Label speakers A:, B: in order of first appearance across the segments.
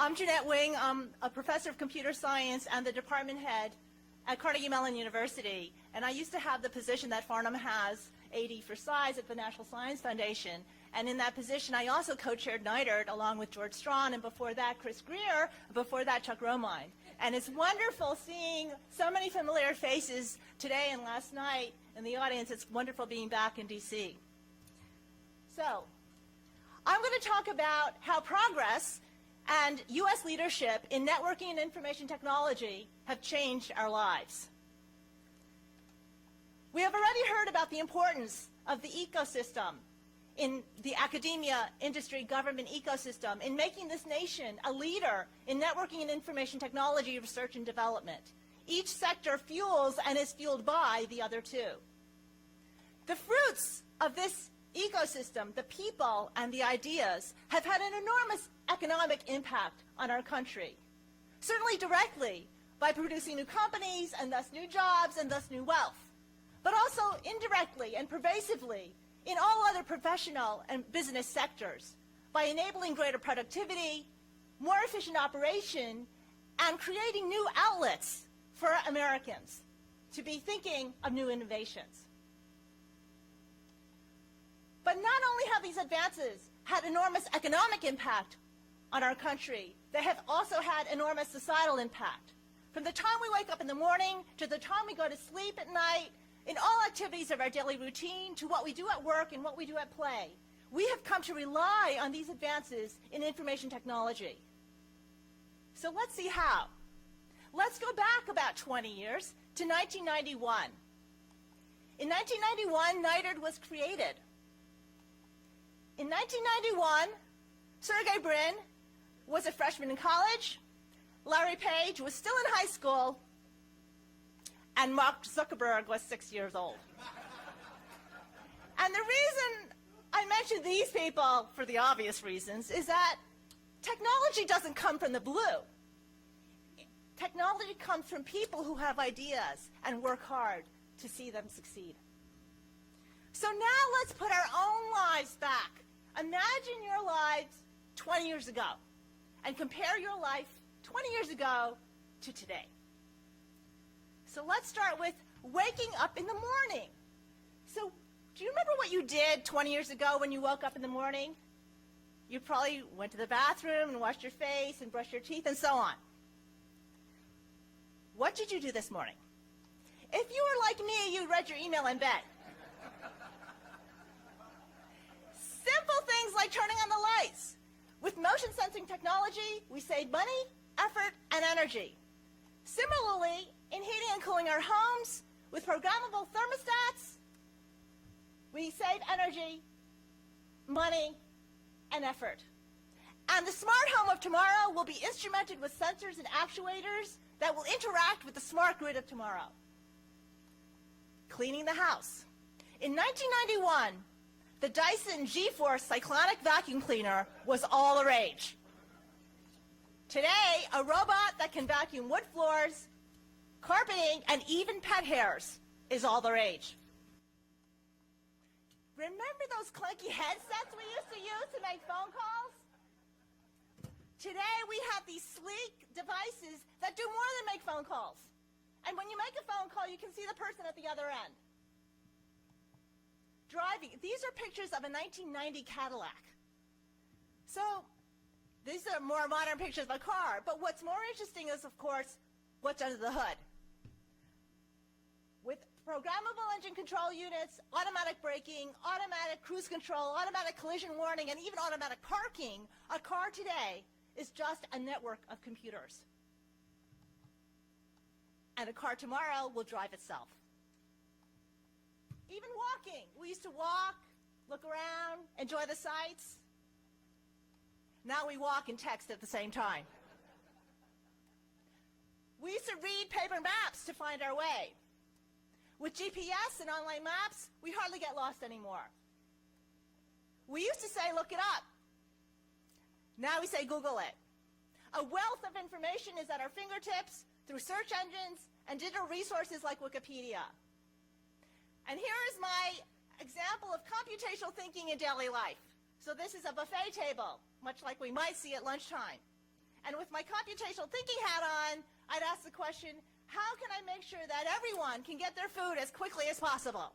A: I'm Jeannette Wing. I'm a professor of computer science and the department head at Carnegie Mellon University. And I used to have the position that Farnham has, AD for Size, at the National Science Foundation. And in that position, I also co-chaired NIDART along with George Strawn, and before that, Chris Greer, before that, Chuck Romine. And it's wonderful seeing so many familiar faces today and last night in the audience. It's wonderful being back in DC. So, I'm going to talk about how progress and U.S. leadership in networking and information technology have changed our lives. We have already heard about the importance of the ecosystem in the academia, industry, government ecosystem in making this nation a leader in networking and information technology research and development. Each sector fuels and is fueled by the other two. The fruits of this ecosystem, the people and the ideas, have had an enormous economic impact on our country. Certainly directly by producing new companies and thus new jobs and thus new wealth, but also indirectly and pervasively in all other professional and business sectors by enabling greater productivity, more efficient operation, and creating new outlets for Americans to be thinking of new innovations. But not only have these advances had enormous economic impact on our country, they have also had enormous societal impact. From the time we wake up in the morning to the time we go to sleep at night, in all activities of our daily routine, to what we do at work and what we do at play, we have come to rely on these advances in information technology. So let's see how. Let's go back about 20 years to 1991. In 1991, NIDART was created. In 1991, Sergey Brin was a freshman in college, Larry Page was still in high school, and Mark Zuckerberg was 6 years old. And the reason I mention these people, for the obvious reasons, is that technology doesn't come from the blue. Technology comes from people who have ideas and work hard to see them succeed. So now let's put our own lives back. Imagine your lives 20 years ago and compare your life 20 years ago to today. So let's start with waking up in the morning. So do you remember what you did 20 years ago when you woke up in the morning? You probably went to the bathroom and washed your face and brushed your teeth and so on. What did you do this morning? If you were like me, you read your email in bed. Simple things like turning on the lights. With motion sensing technology, we save money, effort, and energy. Similarly, in heating and cooling our homes, with programmable thermostats, we save energy, money, and effort. And the smart home of tomorrow will be instrumented with sensors and actuators that will interact with the smart grid of tomorrow. Cleaning the house. In 1991, the Dyson G-Force cyclonic vacuum cleaner was all the rage. Today, a robot that can vacuum wood floors, carpeting, and even pet hairs is all the rage. Remember those clunky headsets we used to use to make phone calls? Today, we have these sleek devices that do more than make phone calls. And when you make a phone call, you can see the person at the other end. Driving. These are pictures of a 1990 Cadillac. So these are more modern pictures of a car. But what's more interesting is, of course, what's under the hood. With programmable engine control units, automatic braking, automatic cruise control, automatic collision warning, and even automatic parking, a car today is just a network of computers. And a car tomorrow will drive itself. Even walking. We used to walk, look around, enjoy the sights. Now we walk and text at the same time. We used to read paper maps to find our way. With GPS and online maps, we hardly get lost anymore. We used to say, look it up. Now we say, Google it. A wealth of information is at our fingertips through search engines and digital resources like Wikipedia. And here is my example of computational thinking in daily life. So this is a buffet table, much like we might see at lunchtime. And with my computational thinking hat on, I'd ask the question, how can I make sure that everyone can get their food as quickly as possible?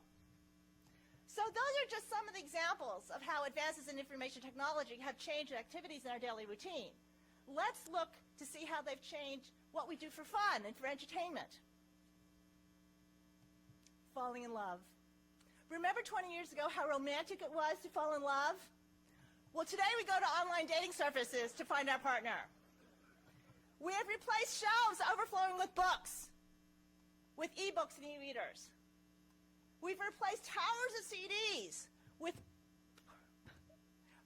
A: So those are just some of the examples of how advances in information technology have changed activities in our daily routine. Let's look to see how they've changed what we do for fun and for entertainment. Falling in love. Remember 20 years ago how romantic it was to fall in love? Well, today we go to online dating services to find our partner. We have replaced shelves overflowing with books, with e-books and e-readers. We've replaced towers of CDs with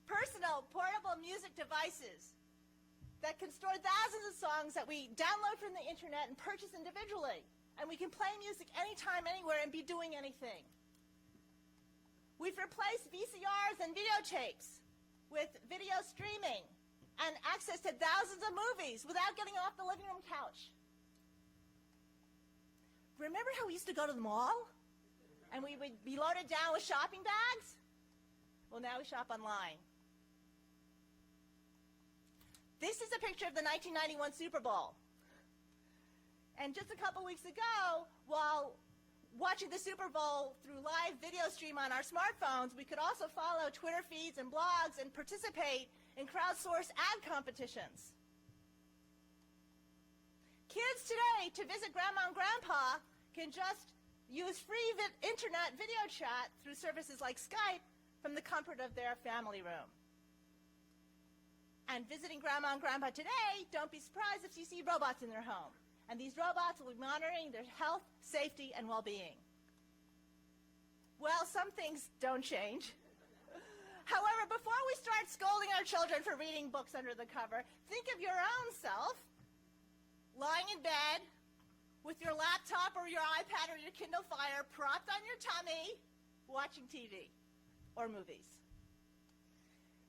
A: personal portable music devices that can store thousands of songs that we download from the internet and purchase individually. And we can play music anytime, anywhere, and be doing anything. We've replaced VCRs and videotapes with video streaming and access to thousands of movies without getting off the living room couch. Remember how we used to go to the mall? And we would be loaded down with shopping bags? Well, now we shop online. This is a picture of the 1991 Super Bowl. And just a couple weeks ago, while watching the Super Bowl through live video stream on our smartphones, we could also follow Twitter feeds and blogs and participate in crowdsourced ad competitions. Kids today, to visit Grandma and Grandpa, can just use free internet video chat through services like Skype from the comfort of their family room. And visiting Grandma and Grandpa today, don't be surprised if you see robots in their home. And these robots will be monitoring their health, safety, and well-being. Well, some things don't change. However, before we start scolding our children for reading books under the cover, think of your own self lying in bed with your laptop or your iPad or your Kindle Fire propped on your tummy, watching TV or movies.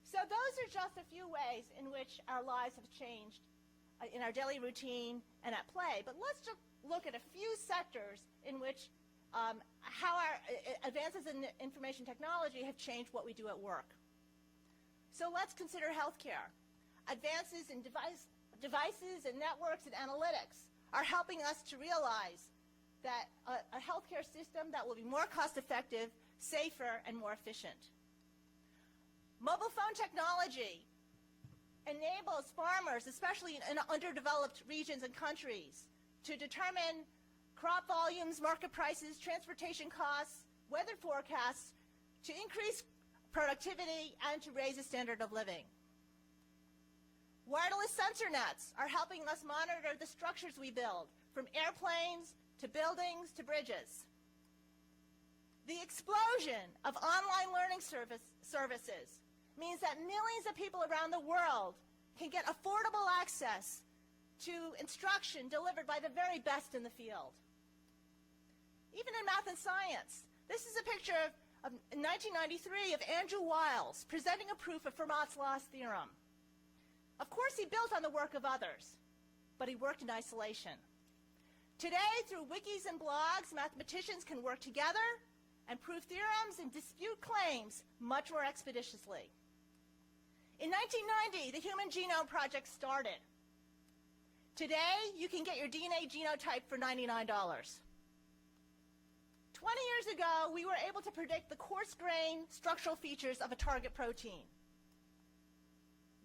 A: So those are just a few ways in which our lives have changed in our daily routine and at play. But let's just look at a few sectors in which how our advances in information technology have changed what we do at work. So let's consider healthcare. Advances in devices and networks and analytics are helping us to realize that a healthcare system that will be more cost-effective, safer, and more efficient. Mobile phone technology enables farmers, especially in underdeveloped regions and countries, to determine crop volumes, market prices, transportation costs, weather forecasts, to increase productivity and to raise the standard of living. Wireless sensor nets are helping us monitor the structures we build, from airplanes to buildings to bridges. The explosion of online learning services means that millions of people around the world can get affordable access to instruction delivered by the very best in the field. Even in math and science, this is a picture of 1993 of Andrew Wiles presenting a proof of Fermat's Last Theorem. Of course, he built on the work of others, but he worked in isolation. Today, through wikis and blogs, mathematicians can work together and prove theorems and dispute claims much more expeditiously. In 1990, the Human Genome Project started. Today, you can get your DNA genotype for $99. 20 years ago, we were able to predict the coarse-grained structural features of a target protein.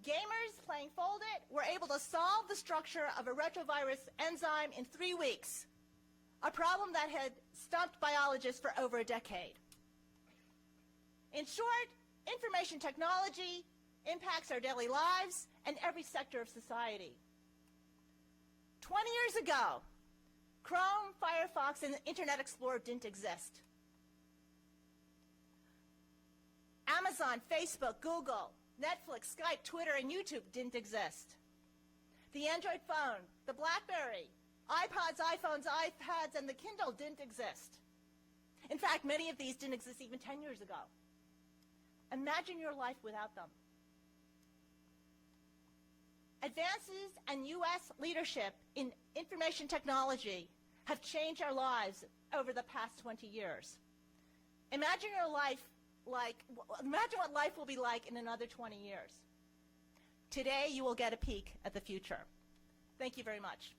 A: Gamers playing Fold-It were able to solve the structure of a retrovirus enzyme in 3 weeks, a problem that had stumped biologists for over a decade. In short, information technology impacts our daily lives and every sector of society. 20 years ago, Chrome, Firefox, and the Internet Explorer didn't exist. Amazon, Facebook, Google, Netflix, Skype, Twitter, and YouTube didn't exist. The Android phone, the BlackBerry, iPods, iPhones, iPads, and the Kindle didn't exist. In fact, many of these didn't exist even 10 years ago. Imagine your life without them. Advances and U.S. leadership in information technology have changed our lives over the past 20 years. Imagine what life will be like in another 20 years. Today, you will get a peek at the future. Thank you very much.